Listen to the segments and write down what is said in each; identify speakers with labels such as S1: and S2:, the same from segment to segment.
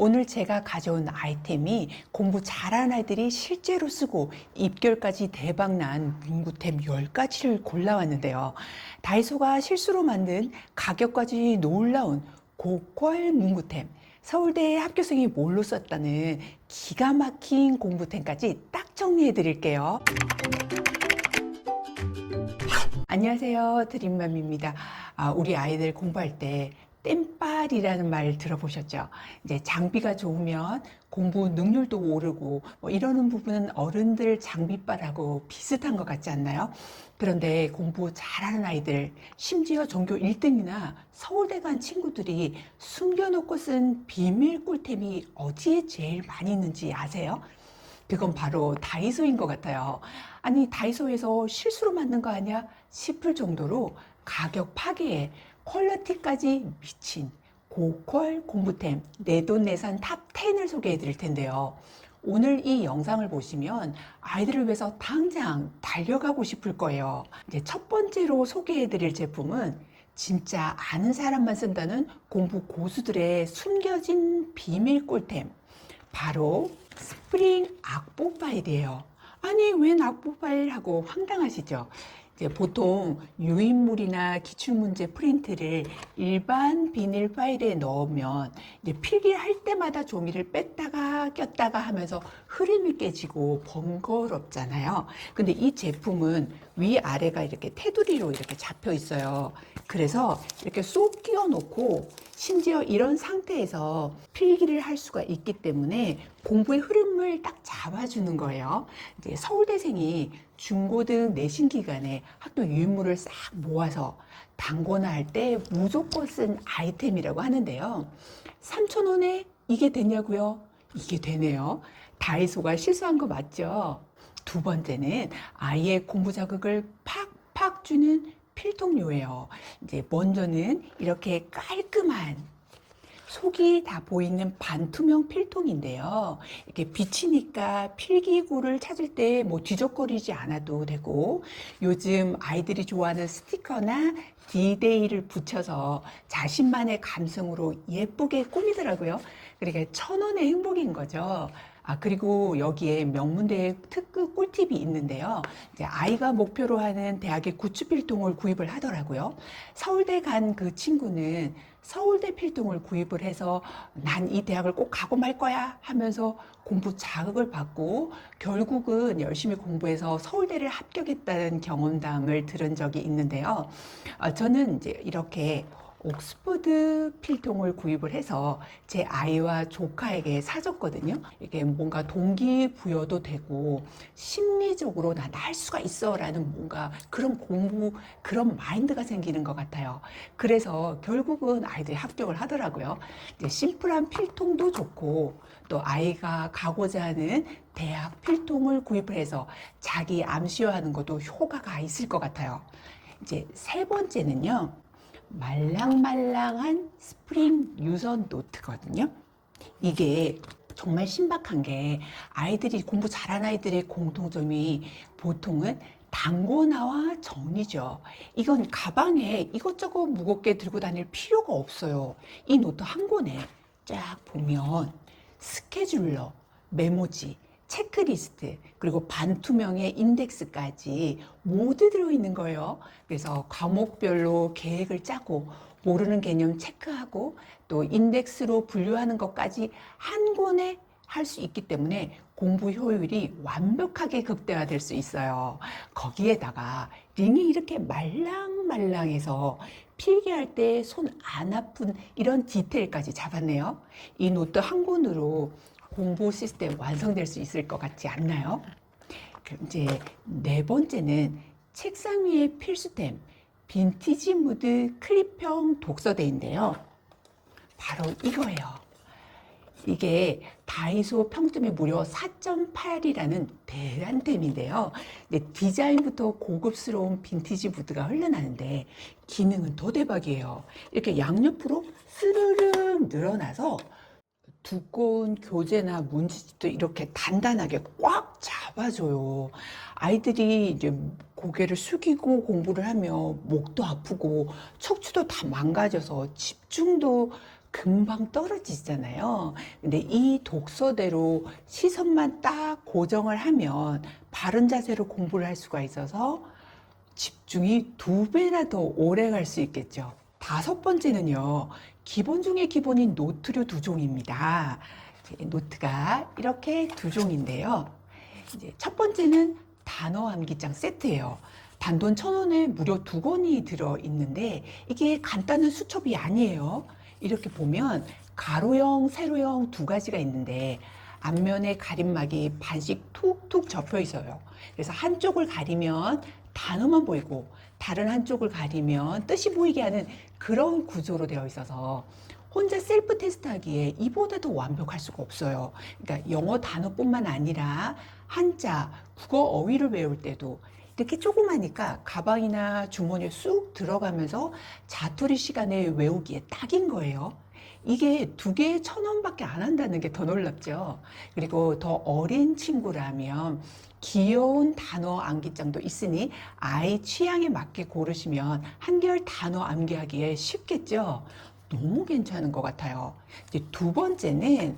S1: 오늘 제가 가져온 아이템이 공부 잘하는 아이들이 실제로 쓰고 입결까지 대박난 문구템 10가지를 골라왔는데요. 다이소가 실수로 만든 가격까지 놀라운 고퀄 문구템, 서울대 합격생이 뭘로 썼다는 기가 막힌 공부템까지 딱 정리해 드릴게요. 안녕하세요. 드림맘입니다. 우리 아이들 공부할 때 땜빨이라는 말 들어보셨죠? 이제 장비가 좋으면 공부 능률도 오르고 뭐 이러는 부분은 어른들 장비빨하고 비슷한 것 같지 않나요? 그런데 공부 잘하는 아이들, 심지어 전교 1등이나 서울대 간 친구들이 숨겨놓고 쓴 비밀 꿀템이 어디에 제일 많이 있는지 아세요? 그건 바로 다이소인 것 같아요. 아니, 다이소에서 실수로 만든 거 아니야? 싶을 정도로 가격 파괴에 퀄리티까지 미친 고퀄 공부템 내돈내산 탑 10을 소개해 드릴 텐데요. 오늘 이 영상을 보시면 아이들을 위해서 당장 달려가고 싶을 거예요. 이제 첫 번째로 소개해 드릴 제품은 진짜 아는 사람만 쓴다는 공부 고수들의 숨겨진 비밀 꿀템. 바로 스프링 악보 파일이에요. 아니, 웬 악보 파일하고 황당하시죠? 이제 보통 유인물이나 기출문제 프린트를 일반 비닐 파일에 넣으면 이제 필기할 때마다 종이를 뺐다가 꼈다가 하면서 흐름이 깨지고 번거롭잖아요. 근데 이 제품은 위아래가 이렇게 테두리로 이렇게 잡혀 있어요. 그래서 이렇게 쏙 끼워 놓고 심지어 이런 상태에서 필기를 할 수가 있기 때문에 공부의 흐름을 딱 잡아주는 거예요. 이제 서울대생이 중고등 내신 기간에 학교 유인물을 싹 모아서 단거나 할 때 무조건 쓴 아이템이라고 하는데요. 3,000원에 이게 되냐고요? 이게 되네요. 다이소가 실수한 거 맞죠? 두 번째는 아이의 공부 자극을 팍팍 주는 필통료예요. 이제 먼저는 이렇게 깔끔한 속이 다 보이는 반투명 필통인데요. 이렇게 비치니까 필기구를 찾을 때 뭐 뒤적거리지 않아도 되고, 요즘 아이들이 좋아하는 스티커나 디데이를 붙여서 자신만의 감성으로 예쁘게 꾸미더라고요. 그러니까 1,000원의 행복인 거죠. 그리고 여기에 명문대 특급 꿀팁이 있는데요. 이제 아이가 목표로 하는 대학의 굿즈 필통을 구입을 하더라고요. 서울대 간 그 친구는 서울대 필통을 구입을 해서 난 이 대학을 꼭 가고 말 거야 하면서 공부 자극을 받고 결국은 열심히 공부해서 서울대를 합격했다는 경험담을 들은 적이 있는데요. 저는 이제 이렇게 옥스퍼드 필통을 구입을 해서 제 아이와 조카에게 사줬거든요. 이게 뭔가 동기부여도 되고 심리적으로 나 할 수가 있어 라는 뭔가 그런 공부, 그런 마인드가 생기는 것 같아요. 그래서 결국은 아이들이 합격을 하더라고요. 이제 심플한 필통도 좋고 또 아이가 가고자 하는 대학 필통을 구입을 해서 자기 암시화하는 것도 효과가 있을 것 같아요. 이제 세 번째는요. 말랑말랑한 스프링 유선 노트거든요. 이게 정말 신박한 게 아이들이 공부 잘하는 아이들의 공통점이 보통은 단권화와 정리죠. 이건 가방에 이것저것 무겁게 들고 다닐 필요가 없어요. 이 노트 한 권에 쫙 보면 스케줄러, 메모지, 체크리스트, 그리고 반투명의 인덱스까지 모두 들어있는 거예요. 그래서 과목별로 계획을 짜고 모르는 개념 체크하고 또 인덱스로 분류하는 것까지 한 권에 할 수 있기 때문에 공부 효율이 완벽하게 극대화될 수 있어요. 거기에다가 링이 이렇게 말랑말랑해서 필기할 때 손 안 아픈 이런 디테일까지 잡았네요. 이 노트 한 권으로 공부 시스템 완성될 수 있을 것 같지 않나요? 그럼 이제 네 번째는 책상 위의 필수템, 빈티지 무드 클립형 독서대인데요. 바로 이거예요. 이게 다이소 평점이 무려 4.8이라는 대단템인데요. 디자인부터 고급스러운 빈티지 무드가 흘러나는데 기능은 더 대박이에요. 이렇게 양옆으로 스르륵 늘어나서 두꺼운 교재나 문제집도 이렇게 단단하게 꽉 잡아줘요. 아이들이 이제 고개를 숙이고 공부를 하면 목도 아프고 척추도 다 망가져서 집중도 금방 떨어지잖아요. 근데 이 독서대로 시선만 딱 고정을 하면 바른 자세로 공부를 할 수가 있어서 집중이 2배나 더 오래 갈 수 있겠죠. 5번째는요, 기본 중에 기본인 노트류 2종입니다. 노트가 이렇게 2종인데요. 이제 첫 번째는 단어 암기장 세트예요. 단돈 1,000원에 무려 2권이 들어있는데 이게 간단한 수첩이 아니에요. 이렇게 보면 가로형, 세로형 2가지가 있는데 앞면에 가림막이 반씩 툭툭 접혀 있어요. 그래서 한쪽을 가리면 단어만 보이고 다른 한쪽을 가리면 뜻이 보이게 하는 그런 구조로 되어 있어서 혼자 셀프 테스트하기에 이보다 더 완벽할 수가 없어요. 그러니까 영어 단어뿐만 아니라 한자, 국어 어휘를 외울 때도 이렇게 조그마니까 가방이나 주머니에 쑥 들어가면서 자투리 시간에 외우기에 딱인 거예요. 이게 2개에 1,000원밖에 안 한다는 게 더 놀랍죠. 그리고 더 어린 친구라면 귀여운 단어 암기장도 있으니 아이 취향에 맞게 고르시면 한결 단어 암기하기에 쉽겠죠. 너무 괜찮은 것 같아요. 이제 2번째는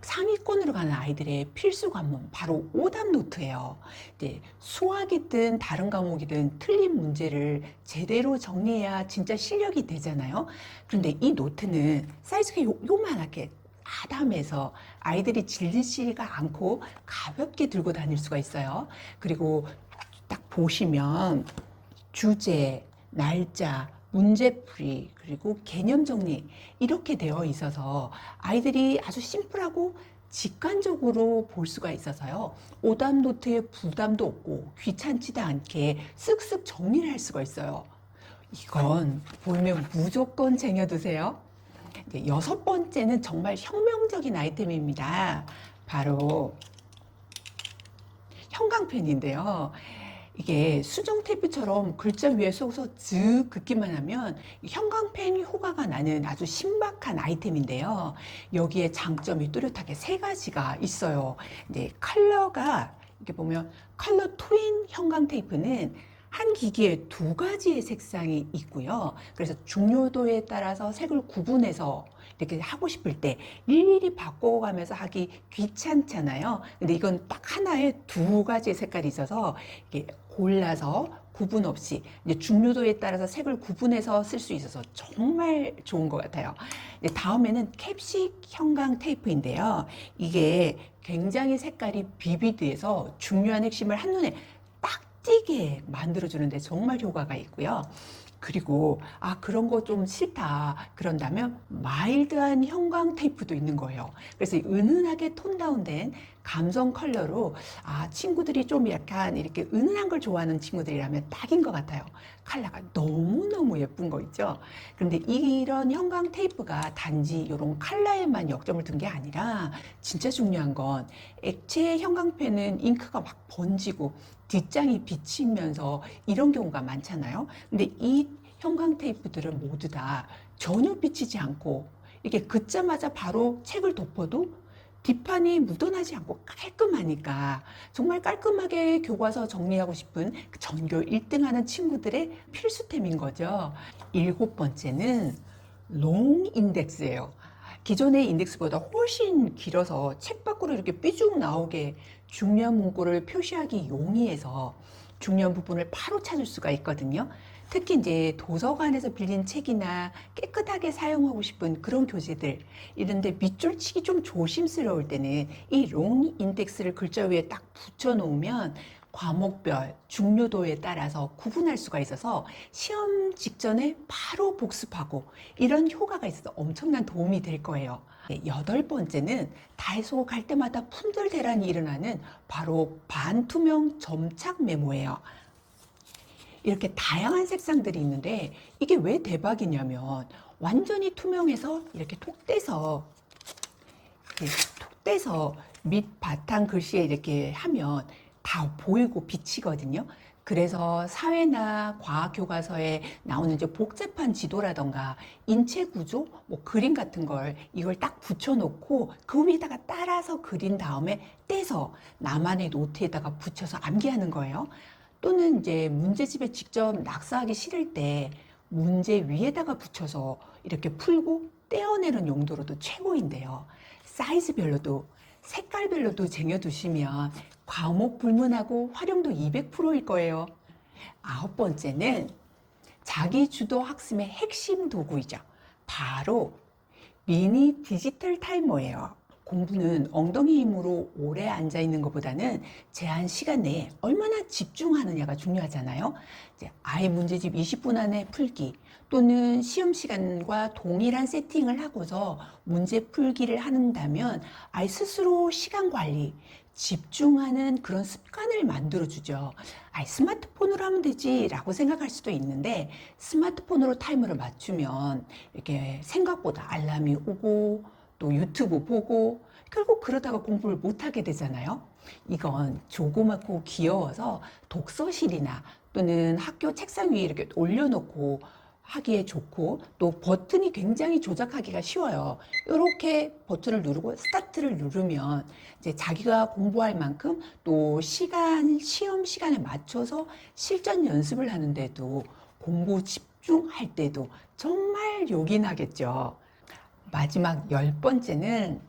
S1: 상위권으로 가는 아이들의 필수 과목 바로 오답 노트예요. 이제 수학이든 다른 과목이든 틀린 문제를 제대로 정리해야 진짜 실력이 되잖아요. 그런데 이 노트는 사이즈가 요만하게 아담해서 아이들이 질리지가 않고 가볍게 들고 다닐 수가 있어요. 그리고 딱 보시면 주제, 날짜, 문제풀이, 그리고 개념 정리 이렇게 되어 있어서 아이들이 아주 심플하고 직관적으로 볼 수가 있어서요. 오답 노트에 부담도 없고 귀찮지도 않게 쓱쓱 정리를 할 수가 있어요. 이건 보면 무조건 쟁여두세요. 이제 6번째는 정말 혁명적인 아이템입니다. 바로 형광펜인데요. 이게 수정 테이프처럼 글자 위에 쏘서 쓱 긋기만 하면 형광펜 효과가 나는 아주 신박한 아이템인데요. 여기에 장점이 뚜렷하게 3가지가 있어요. 이제 컬러가 이렇게 보면 컬러 트윈 형광 테이프는 한 기기에 2가지의 색상이 있고요. 그래서 중요도에 따라서 색을 구분해서 이렇게 하고 싶을 때 일일이 바꿔가면서 하기 귀찮잖아요. 근데 이건 딱 하나에 2가지의 색깔이 있어서 이게 골라서 구분 없이 이제 중요도에 따라서 색을 구분해서 쓸 수 있어서 정말 좋은 것 같아요. 이제 다음에는 캡식 형광 테이프인데요. 이게 굉장히 색깔이 비비드해서 중요한 핵심을 한눈에 딱 띄게 만들어주는데 정말 효과가 있고요. 그리고 그런 거 좀 싫다 그런다면 마일드한 형광 테이프도 있는 거예요. 그래서 은은하게 톤 다운된 감성 컬러로 친구들이 좀 약간 이렇게 은은한 걸 좋아하는 친구들이라면 딱인 것 같아요. 컬러가 너무너무 예쁜 거 있죠. 그런데 이런 형광 테이프가 단지 이런 컬러에만 역점을 둔 게 아니라 진짜 중요한 건 액체 형광펜은 잉크가 막 번지고 뒷장이 비치면서 이런 경우가 많잖아요. 근데 이 형광 테이프들은 모두 다 전혀 비치지 않고 이렇게 긋자마자 바로 책을 덮어도 뒷판이 묻어나지 않고 깔끔하니까 정말 깔끔하게 교과서 정리하고 싶은 그 전교 1등 하는 친구들의 필수템인 거죠. 7번째는 롱 인덱스예요. 기존의 인덱스보다 훨씬 길어서 책 밖으로 이렇게 삐죽 나오게 중요한 문구를 표시하기 용이해서 중요한 부분을 바로 찾을 수가 있거든요. 특히 이제 도서관에서 빌린 책이나 깨끗하게 사용하고 싶은 그런 교재들 이런데 밑줄 치기 좀 조심스러울 때는 이 롱 인덱스를 글자 위에 딱 붙여 놓으면 과목별 중요도에 따라서 구분할 수가 있어서 시험 직전에 바로 복습하고 이런 효과가 있어서 엄청난 도움이 될 거예요. 8번째는 다이소 갈 때마다 품절대란이 일어나는 바로 반투명 점착 메모예요. 이렇게 다양한 색상들이 있는데 이게 왜 대박이냐면 완전히 투명해서 이렇게 톡 떼서 밑 바탕 글씨에 이렇게 하면 다 보이고 비치거든요. 그래서 사회나 과학 교과서에 나오는 이제 복잡한 지도라던가 인체 구조, 뭐 그림 같은 걸 이걸 딱 붙여놓고 그 위에다가 따라서 그린 다음에 떼서 나만의 노트에다가 붙여서 암기하는 거예요. 또는 이제 문제집에 직접 낙서하기 싫을 때 문제 위에다가 붙여서 이렇게 풀고 떼어내는 용도로도 최고인데요. 사이즈별로도 색깔별로도 쟁여두시면 과목 불문하고 활용도 200%일 거예요. 9번째는 자기 주도 학습의 핵심 도구이죠. 바로 미니 디지털 타이머예요. 공부는 엉덩이 힘으로 오래 앉아 있는 것보다는 제한 시간 내에 얼마나 집중하느냐가 중요하잖아요. 이제 아예 문제집 20분 안에 풀기 또는 시험 시간과 동일한 세팅을 하고서 문제 풀기를 한다면 아예 스스로 시간 관리, 집중하는 그런 습관을 만들어주죠. 아예 스마트폰으로 하면 되지라고 생각할 수도 있는데 스마트폰으로 타이머를 맞추면 이렇게 생각보다 알람이 오고 또 유튜브 보고 결국 그러다가 공부를 못하게 되잖아요. 이건 조그맣고 귀여워서 독서실이나 또는 학교 책상 위에 이렇게 올려놓고 하기에 좋고 또 버튼이 굉장히 조작하기가 쉬워요. 이렇게 버튼을 누르고 스타트를 누르면 이제 자기가 공부할 만큼 또 시험 시간에 맞춰서 실전 연습을 하는데도 공부 집중할 때도 정말 요긴하겠죠. 마지막 10번째는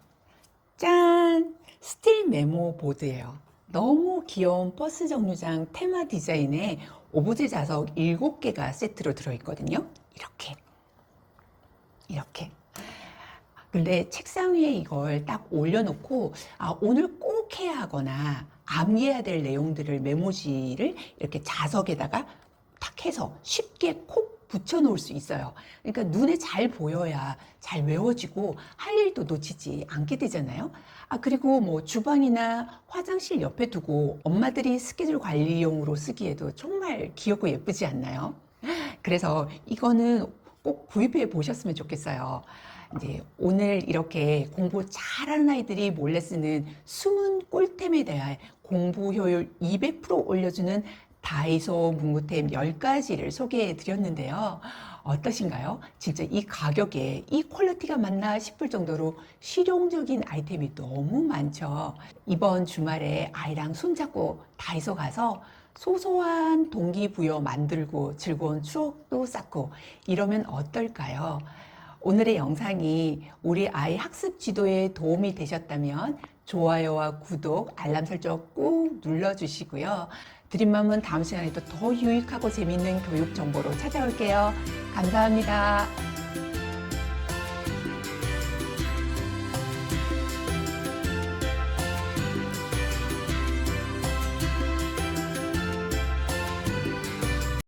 S1: 짠! 스틸 메모 보드예요. 너무 귀여운 버스 정류장 테마 디자인에 오브제 자석 7개가 세트로 들어있거든요. 이렇게. 근데 책상 위에 이걸 딱 올려놓고 오늘 꼭 해야 하거나 암기해야 될 내용들을 메모지를 이렇게 자석에다가 탁 해서 쉽게 콕 붙여 놓을 수 있어요. 그러니까 눈에 잘 보여야 잘 외워지고 할 일도 놓치지 않게 되잖아요. 그리고 뭐 주방이나 화장실 옆에 두고 엄마들이 스케줄 관리용으로 쓰기에도 정말 귀엽고 예쁘지 않나요? 그래서 이거는 꼭 구입해 보셨으면 좋겠어요. 이제 오늘 이렇게 공부 잘하는 아이들이 몰래 쓰는 숨은 꿀템에 대한 공부 효율 200% 올려주는 다이소 문구템 10가지를 소개해 드렸는데요. 어떠신가요? 진짜 이 가격에 이 퀄리티가 맞나 싶을 정도로 실용적인 아이템이 너무 많죠. 이번 주말에 아이랑 손잡고 다이소 가서 소소한 동기부여 만들고 즐거운 추억도 쌓고 이러면 어떨까요? 오늘의 영상이 우리 아이 학습 지도에 도움이 되셨다면 좋아요와 구독, 알람 설정 꾹 눌러주시고요. 드림맘은 다음 시간에도 더 유익하고 재밌는 교육 정보로 찾아올게요. 감사합니다.